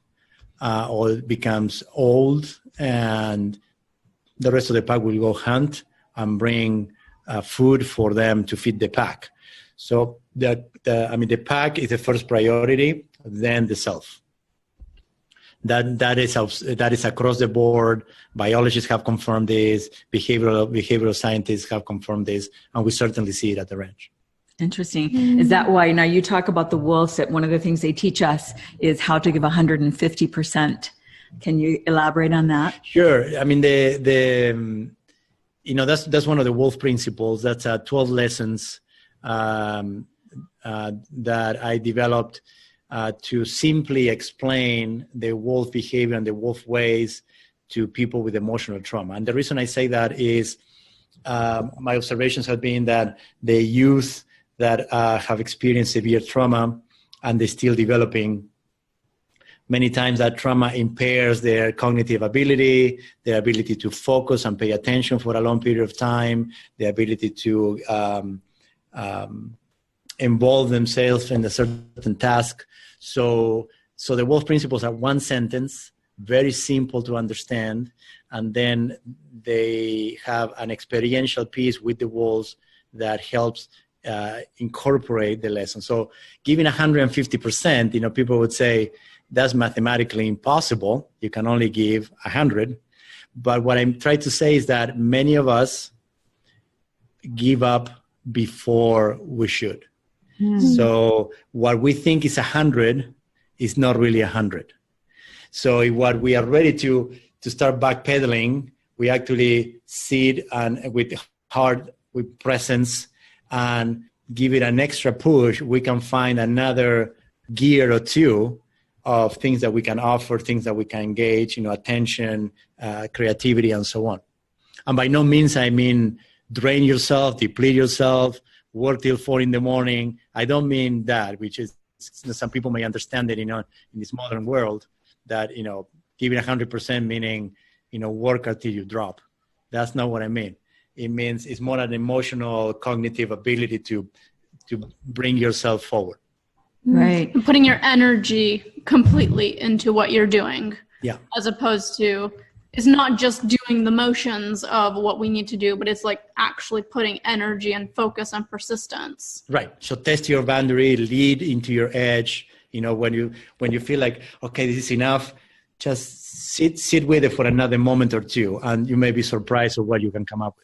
or becomes old, and the rest of the pack will go hunt and bring food for them to feed the pack. So the pack is the first priority, then the self. That is across the board. Biologists have confirmed this. Behavioral scientists have confirmed this, and we certainly see it at the ranch. Interesting. Is that why now you talk about the wolves, that one of the things they teach us is how to give 150%? Can you elaborate on that? Sure. I mean, that's one of the wolf principles. That's 12 lessons that I developed to simply explain the wolf behavior and the wolf ways to people with emotional trauma. And the reason I say that is my observations have been that the youth that have experienced severe trauma and they're still developing, many times that trauma impairs their cognitive ability, their ability to focus and pay attention for a long period of time, their ability to involve themselves in a certain task. So the wolf principles are one sentence, very simple to understand, and then they have an experiential piece with the wolves that helps incorporate the lesson. So giving 150%, people would say that's mathematically impossible. You can only give 100. But what I'm trying to say is that many of us give up before we should. So what we think is 100 is not really 100. So what we are ready to start backpedaling, we actually sit and with heart, with presence, and give it an extra push. We can find another gear or two of things that we can offer, things that we can engage, attention, creativity, and so on. And by no means I mean drain yourself, deplete yourself, work till 4 a.m. I don't mean that, which is, some people may understand it, in this modern world, that, giving 100% meaning, work until you drop. That's not what I mean. It means it's more an emotional, cognitive ability to bring yourself forward. Right. Putting your energy completely into what you're doing. Yeah. As opposed to is not just doing the motions of what we need to do, but it's like actually putting energy and focus and persistence. Right. So test your boundary, lead into your edge. You know, when you feel like, okay, this is enough, just sit with it for another moment or two, and you may be surprised of what you can come up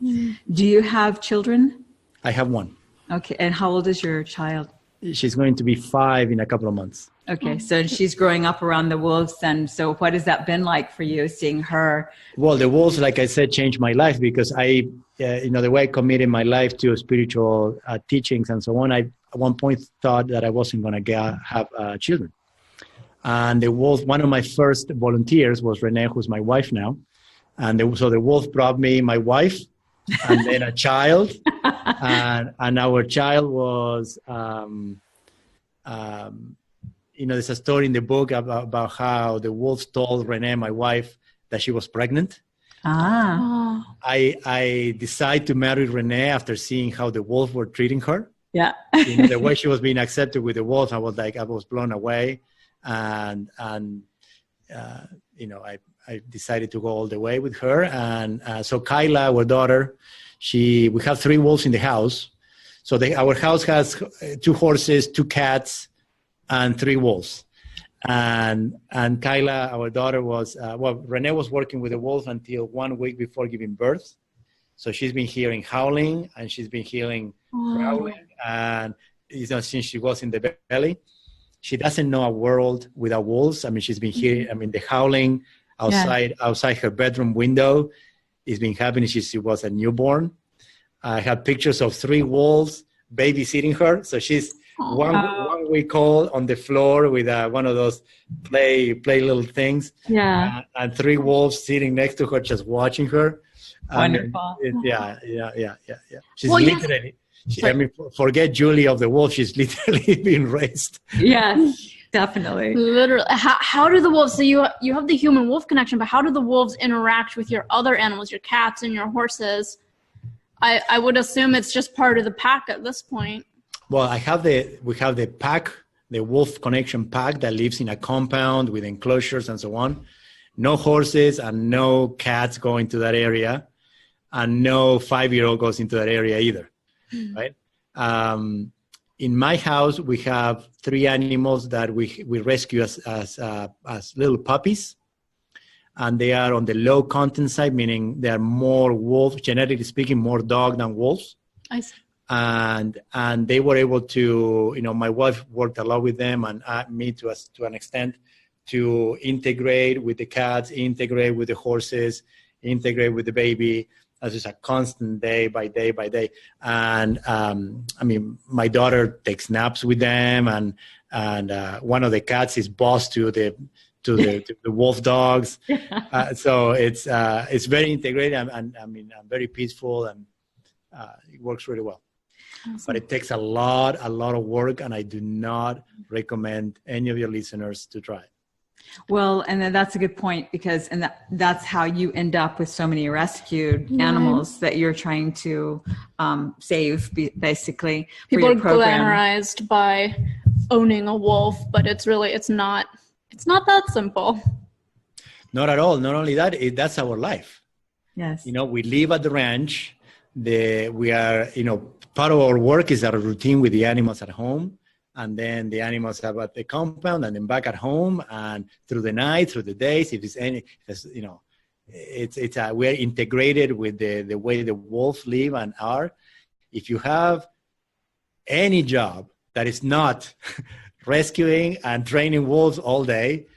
with. Do you have children? I have one. Okay. And how old is your child? She's going to be 5 in a couple of months. Okay. So she's growing up around the wolves. And so what has that been like for you, seeing her? Well, the wolves, like I said, changed my life because the way I committed my life to spiritual teachings and so on, I at one point thought that I wasn't going to have children. And the wolf, one of my first volunteers was Renee, who's my wife now. And so the wolf brought me my wife and then a child. And our child was, there's a story in the book about how the wolves told Renee, my wife, that she was pregnant. I decided to marry Renee after seeing how the wolves were treating her. Yeah. The way she was being accepted with the wolves, I was blown away. And I decided to go all the way with her. And so Kyla, our daughter, we have 3 wolves in the house. So our house has 2 horses, 2 cats, and 3 wolves. And Kyla, our daughter, Renee was working with the wolves until 1 week before giving birth. So she's been hearing howling and she's been hearing growling. And since she was in the belly, she doesn't know a world without wolves. I mean, she's been hearing, the howling outside her bedroom window has been happening since she was a newborn. I have pictures of 3 wolves babysitting her. So she's 1 week old on the floor with one of those play little things. Yeah. And 3 wolves sitting next to her, just watching her. Wonderful. Yeah. She's literally, forget Julie of the wolf. She's literally being raised. Yes, definitely. Literally. How do the wolves, so you have the human wolf connection, but how do the wolves interact with your other animals, your cats and your horses? I would assume it's just part of the pack at this point. Well, we have the pack, the wolf connection pack that lives in a compound with enclosures and so on. No horses and no cats go into that area, and no 5-year-old goes into that area either, right? In my house, we have 3 animals that we rescue as little puppies, and they are on the low content side, meaning they are more wolves, genetically speaking, more dog than wolves. I see. And they were able to, my wife worked a lot with them and me to an extent to integrate with the cats, integrate with the horses, integrate with the baby. As just a constant day by day by day. And my daughter takes naps with them, and one of the cats is boss to the wolf dogs. So it's very integrated, and I'm very peaceful, and it works really well. Awesome. But it takes a lot of work, and I do not recommend any of your listeners to try it. Well, and then that's a good point, because that's how you end up with so many rescued animals that you're trying to save, basically. People are glamorized by owning a wolf, but it's not that simple. Not at all. Not only that, that's our life. Yes. We live at the ranch. We are, part of our work is our routine with the animals at home. And then the animals are at the compound, and then back at home, and through the night, through the days. We're integrated with the way the wolves live and are. If you have any job that is not rescuing and training wolves all day,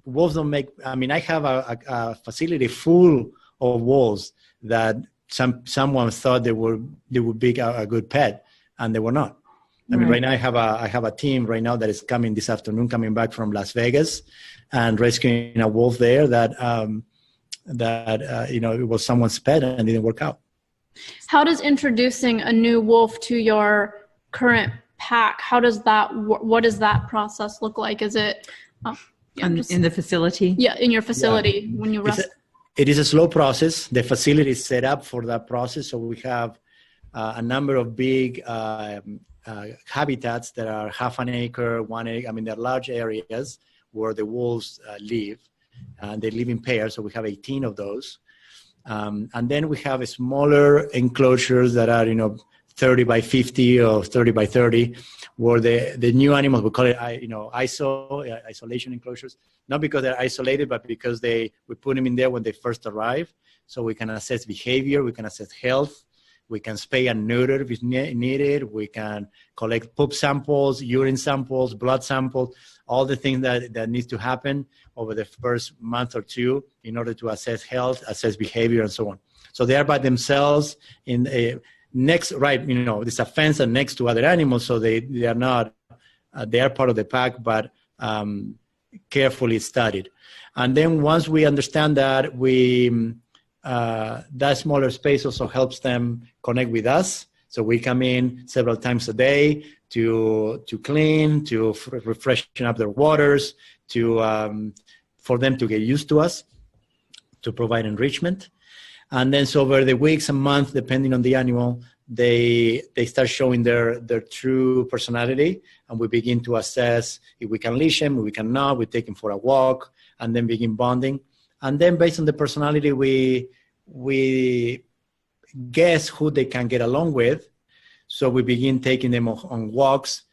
wolves don't make. I have a facility full of wolves that someone thought they would be a good pet, and they were not. Right now I have a team right now that is coming this afternoon, coming back from Las Vegas, and rescuing a wolf there that it was someone's pet and didn't work out. How does introducing a new wolf to your current pack, what does that process look like? Is it in the facility? Yeah, in your facility when you rescue? It is a slow process. The facility is set up for that process, so we have a number of big habitats that are half an acre, 1 acre. They're large areas where the wolves live. and they live in pairs. So we have 18 of those. And then we have a smaller enclosures that are, 30 by 50 or 30 by 30, where the new animals, we call it, isolation enclosures, not because they're isolated, but because we put them in there when they first arrive. So we can assess behavior, we can assess health, we can spay and neuter if needed, we can collect poop samples, urine samples, blood samples, all the things that needs to happen over the first month or two in order to assess health, assess behavior, and so on. So they are by themselves in a next, right, there's a fence and next to other animals, so they are not, they are part of the pack, but carefully studied. And then once we understand that, that smaller space also helps them connect with us. So we come in several times a day to clean, to refreshen up their waters, for them to get used to us, to provide enrichment. And then so over the weeks and months, depending on the animal, they start showing their true personality, and we begin to assess if we can leash them, if we cannot, we take them for a walk, and then begin bonding. And then based on the personality, we guess who they can get along with. So we begin taking them on walks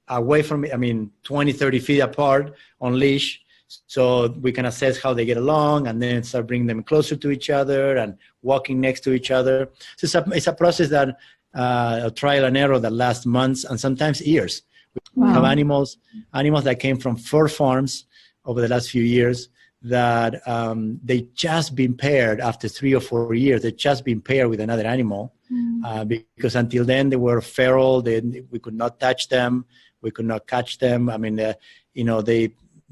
away from, 20, 30 feet apart on leash, so we can assess how they get along, and then start bringing them closer to each other and walking next to each other. So it's a process that, a trial and error that lasts months and sometimes years. We have animals that came from fur farms over the last few years that they just been paired after 3 or 4 years. They just been paired with another animal because until then they were feral. We could not touch them. We could not catch them.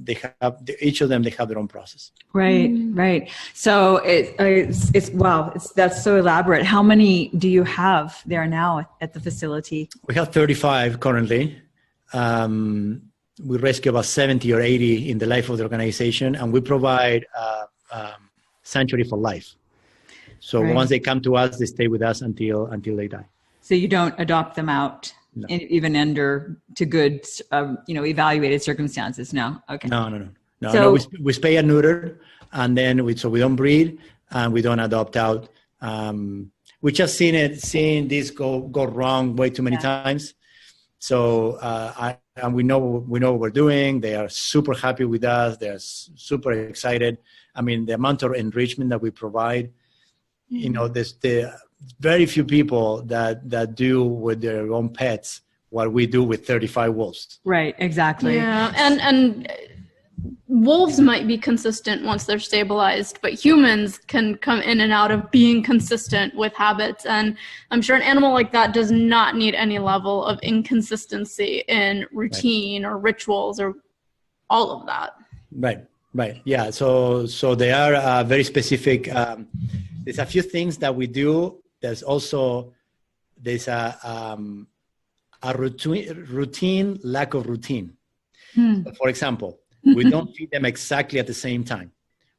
They have, each of them, they have their own process. Right. So it's wow. That's so elaborate. How many do you have there now at the facility? We have 35 currently. We rescue about 70 or 80 in the life of the organization, and we provide sanctuary for life. So once they come to us, they stay with us until they die. So you don't adopt them out, even under to good, evaluated circumstances. No. Okay. No. So we spay and neuter, and then we don't breed, and we don't adopt out. We just seen this go wrong way too many times. So and we know what we're doing. They are super happy with us. They're super excited. The amount of enrichment that we provide, there's very few people that do with their own pets what we do with 35 wolves. Right, exactly. Yeah, and wolves might be consistent once they're stabilized, but humans can come in and out of being consistent with habits. And I'm sure an animal like that does not need any level of inconsistency in routine or rituals or all of that. Right. Yeah. So they are very specific. There's a few things that we do. There's a routine lack of routine. So for example, we don't feed them exactly at the same time.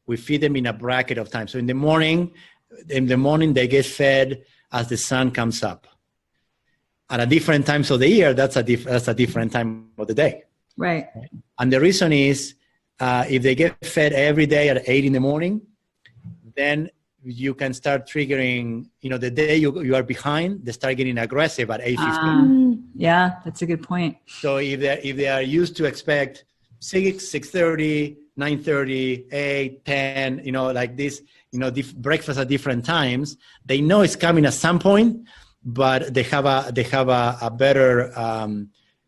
We feed them in a bracket of time. So in the morning they get fed as the sun comes up. At a different times of the year, that's a different time of the day. Right. And the reason is, if they get fed every day at 8 in the morning, then you can start triggering, the day you are behind, they start getting aggressive at 8:15. Yeah, that's a good point. So if they are used to expect 6:30, 9:30, 8, 10, like this, breakfast at different times, they know it's coming at some point, but they have a better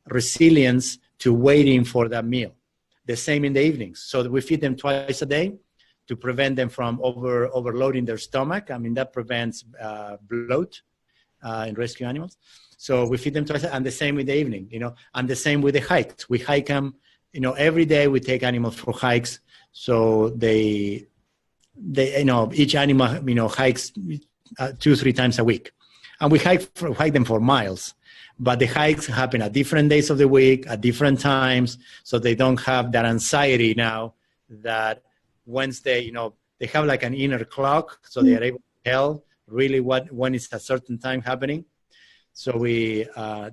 resilience to waiting for that meal. The same in the evenings. So we feed them twice a day to prevent them from overloading their stomach. That prevents bloat in rescue animals. So we feed them twice, and the same with the evening, and the same with the hikes. We hike them, every day we take animals for hikes. So they each animal, hikes 2-3 times a week. And we hike them for miles. But the hikes happen at different days of the week, at different times, so they don't have that anxiety now that Wednesday, they have like an inner clock, so they are able to tell really when it's a certain time happening. So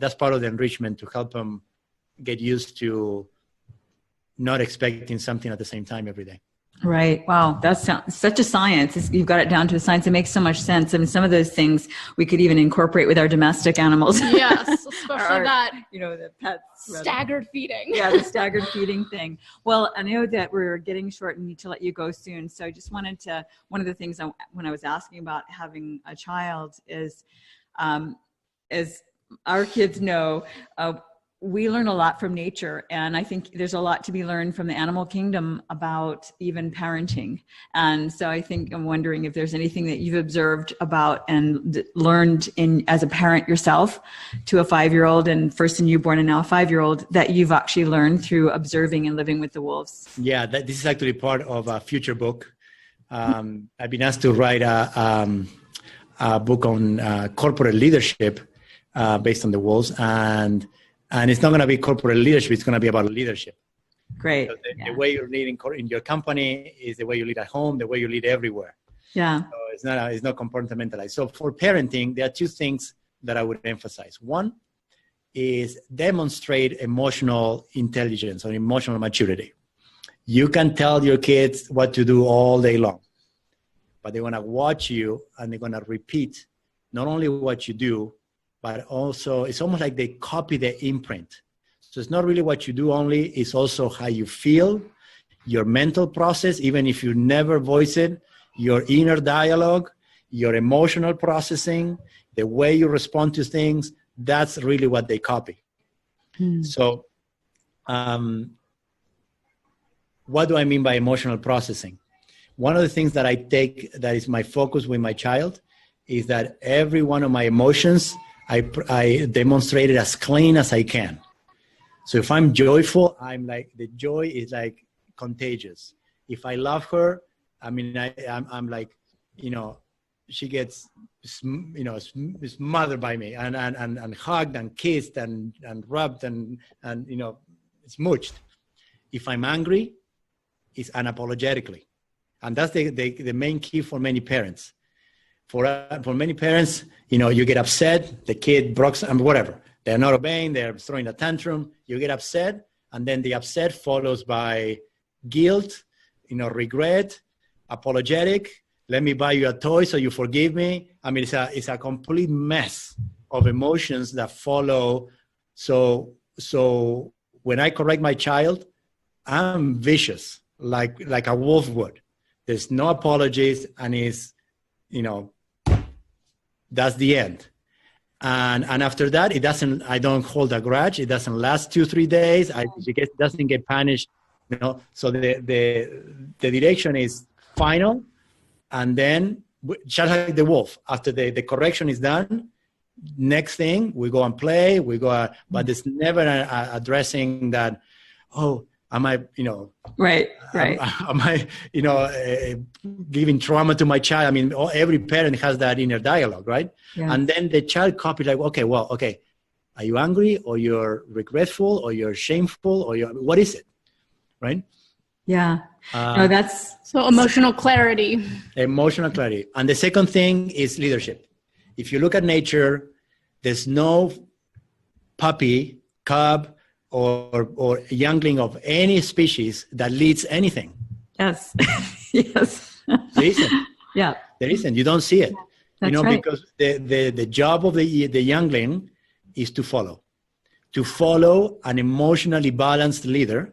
that's part of the enrichment, to help them get used to not expecting something at the same time every day. Right. Wow. That's such a science. You've got it down to a science. It makes so much sense. I mean, some of those things we could even incorporate with our domestic animals. Yes, especially that, the pets. staggered feeding. Yeah, the staggered feeding thing. Well, I know that we're getting short and need to let you go soon. So I just wanted to, one of the things when I was asking about having a child is, as our kids know, we learn a lot from nature, and I think there's a lot to be learned from the animal kingdom about even parenting. And so I'm wondering if there's anything that you've observed about and learned as a parent yourself to a 5-year-old, and first a newborn and now a 5-year-old, that you've actually learned through observing and living with the wolves. Yeah, this is actually part of a future book. I've been asked to write a book on corporate leadership based on the wolves, and it's not going to be corporate leadership. It's going to be about leadership. Great. So the way you lead in your company is the way you lead at home, the way you lead everywhere. Yeah. So it's not compartmentalized. So for parenting, there are 2 things that I would emphasize. One is demonstrate emotional intelligence or emotional maturity. You can tell your kids what to do all day long, but they're going to watch you and they're going to repeat not only what you do, but also it's almost like they copy the imprint. So it's not really what you do only, it's also how you feel, your mental process, even if you never voice it, your inner dialogue, your emotional processing, the way you respond to things, that's really what they copy. So what do I mean by emotional processing? One of the things that I take that is my focus with my child is that every one of my emotions, I demonstrate it as clean as I can. So if I'm joyful, I'm like, the joy is like contagious. If I love her, I mean, I'm like, she gets, smothered by me and hugged and kissed and rubbed and smooched. If I'm angry, it's unapologetically. And that's the main key for many parents. For many parents, you get upset, the kid broke, whatever. They're not obeying, they're throwing a tantrum, you get upset, and then the upset follows by guilt, regret, apologetic, let me buy you a toy so you forgive me. I mean, it's a complete mess of emotions that follow. So when I correct my child, I'm vicious, like a wolf would. There's no apologies, and it's, that's the end. And after that, I don't hold a grudge. It doesn't last 2-3 days. It doesn't get punished, So the direction is final. And then just like the wolf, after the correction is done, next thing we go and play, but it's never addressing that, am I, right. Am I, giving trauma to my child? I mean, every parent has that inner dialogue, right? Yeah. And then the child copies like, okay, are you angry, or you're regretful, or you're shameful, or what is it, right? Yeah. That's so emotional clarity. Emotional clarity. And the second thing is leadership. If you look at nature, there's no puppy, cub, or youngling of any species that leads anything. Yes. Yes. There isn't. Yeah. There isn't. You don't see it. That's right. Because the job of the youngling is to follow an emotionally balanced leader,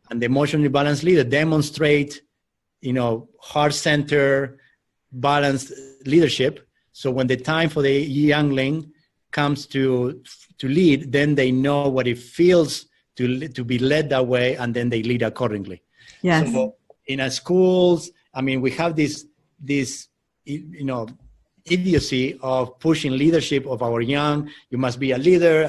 and the emotionally balanced leader demonstrate, heart-centered, balanced leadership. So when the time for the youngling comes to lead, then they know what it feels to be led that way, and then they lead accordingly. Yes. So in our schools, I mean, we have this idiocy of pushing leadership of our young. You must be a leader,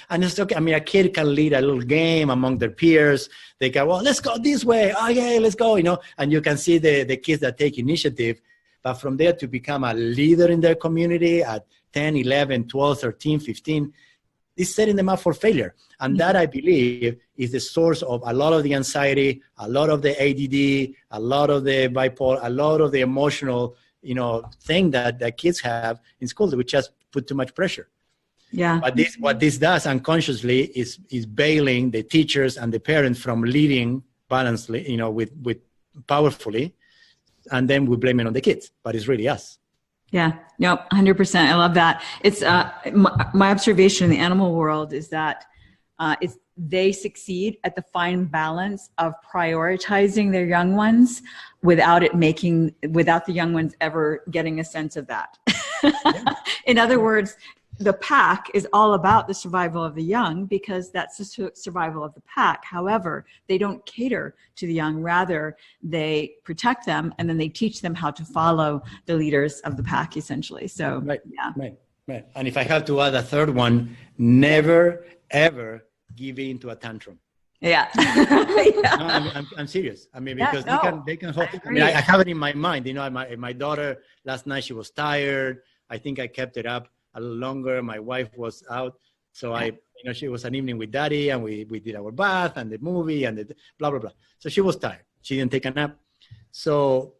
and it's okay. I mean, a kid can lead a little game among their peers. They go, well, let's go this way. Okay, let's go. And you can see the kids that take initiative, but from there to become a leader in their community at 10, 11, 12, 13, 15, is setting them up for failure. And that, I believe, is the source of a lot of the anxiety, a lot of the ADD, a lot of the bipolar, a lot of the emotional, thing that kids have in school, which just put too much pressure. Yeah. But what this does unconsciously is bailing the teachers and the parents from leading balancedly, with powerfully, and then we blame it on the kids, but it's really us. Yeah, no, 100%. I love that. It's my observation in the animal world is that they succeed at the fine balance of prioritizing their young ones without the young ones ever getting a sense of that. Yeah. In other words, the pack is all about the survival of the young because that's the survival of the pack. However, they don't cater to the young. Rather, they protect them and then they teach them how to follow the leaders of the pack, essentially. So, right. Yeah. And if I have to add a third one, never, ever give in to a tantrum. Yeah. Yeah. No, I'm serious. I mean, because they can hold. I mean, I have it in my mind. You know, my daughter last night, she was tired. I think I kept it up a little longer. My wife was out. So she was an evening with daddy and we did our bath and the movie and the blah, blah, blah. So she was tired. She didn't take a nap. So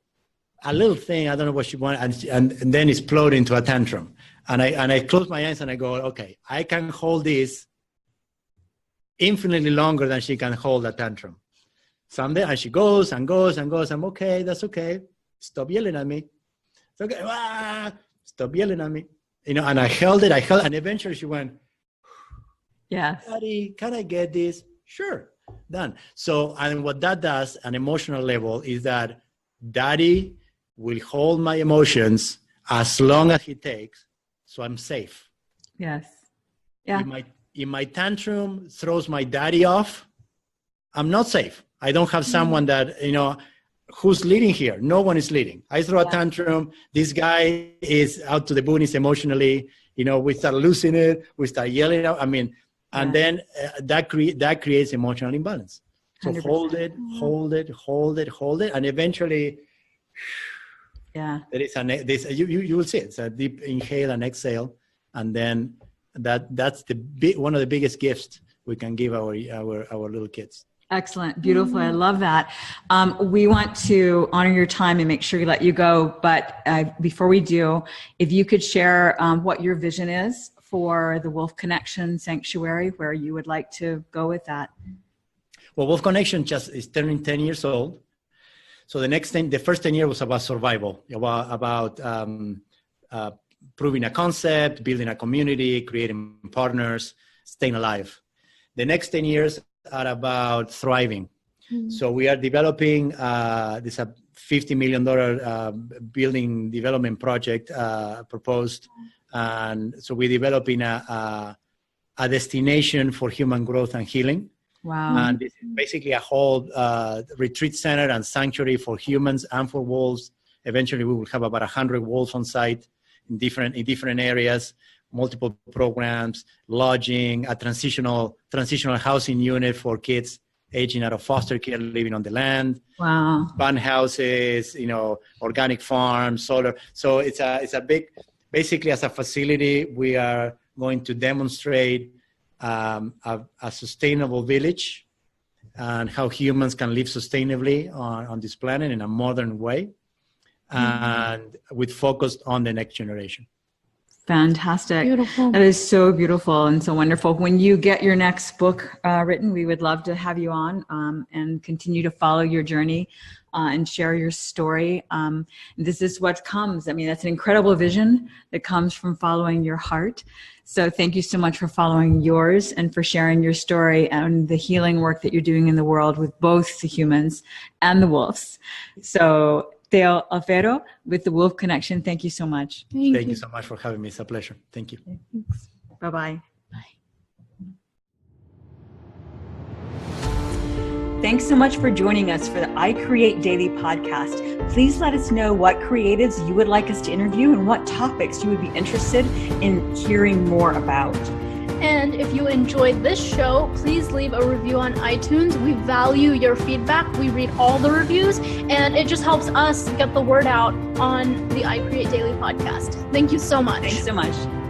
a little thing, I don't know what she wanted. And then exploded into a tantrum. And I close my eyes and I go, okay, I can hold this infinitely longer than she can hold a tantrum. So I'm there and she goes and goes and goes. I'm okay. That's okay. Stop yelling at me. It's okay. Stop yelling at me. You know, and I held it, and eventually she went, yes, Daddy, can I get this? Sure, done. So, and what that does, an emotional level, is that Daddy will hold my emotions as long as he takes, so I'm safe. Yes. Yeah. In my tantrum throws my daddy off, I'm not safe. I don't have someone that, who's leading here? No one is leading. I throw a tantrum. This guy is out to the boonies emotionally. We start losing it. We start yelling out. I mean, and then that creates emotional imbalance. So 100%. hold it. And eventually, there is you will see it. It's a deep inhale and exhale. And then that's one of the biggest gifts we can give our little kids. Excellent. Beautiful. I love that. We want to honor your time and make sure we let you go. But before we do, if you could share what your vision is for the Wolf Connection Sanctuary, where you would like to go with that. Well, Wolf Connection just is turning 10 years old. So the first 10 years was about survival, about proving a concept, building a community, creating partners, staying alive. The next 10 years are about thriving. Mm-hmm. So we are developing this $50 million building development project proposed. And so we're developing a destination for human growth and healing. Wow. And this is basically a whole retreat center and sanctuary for humans and for wolves. Eventually we will have about 100 wolves on site in different areas, multiple programs, lodging, a transitional housing unit for kids aging out of foster care, living on the land. Wow. Fun houses, organic farms, solar. So it's a big, basically as a facility, we are going to demonstrate a sustainable village and how humans can live sustainably on this planet in a modern way, and with focus on the next generation. Fantastic. Beautiful. That is so beautiful and so wonderful. When you get your next book written, we would love to have you on and continue to follow your journey and share your story. This is what comes. I mean, that's an incredible vision that comes from following your heart. So thank you so much for following yours and for sharing your story and the healing work that you're doing in the world with both the humans and the wolves. So Teo Alfero with the Wolf Connection. Thank you so much. Thank you so much for having me. It's a pleasure. Thank you. Thanks. Bye-bye. Bye. Thanks so much for joining us for the I Create Daily podcast. Please let us know what creatives you would like us to interview and what topics you would be interested in hearing more about. And if you enjoyed this show, please leave a review on iTunes. We value your feedback. We read all the reviews, and it just helps us get the word out on the I Create Daily podcast. Thank you so much. Thanks so much.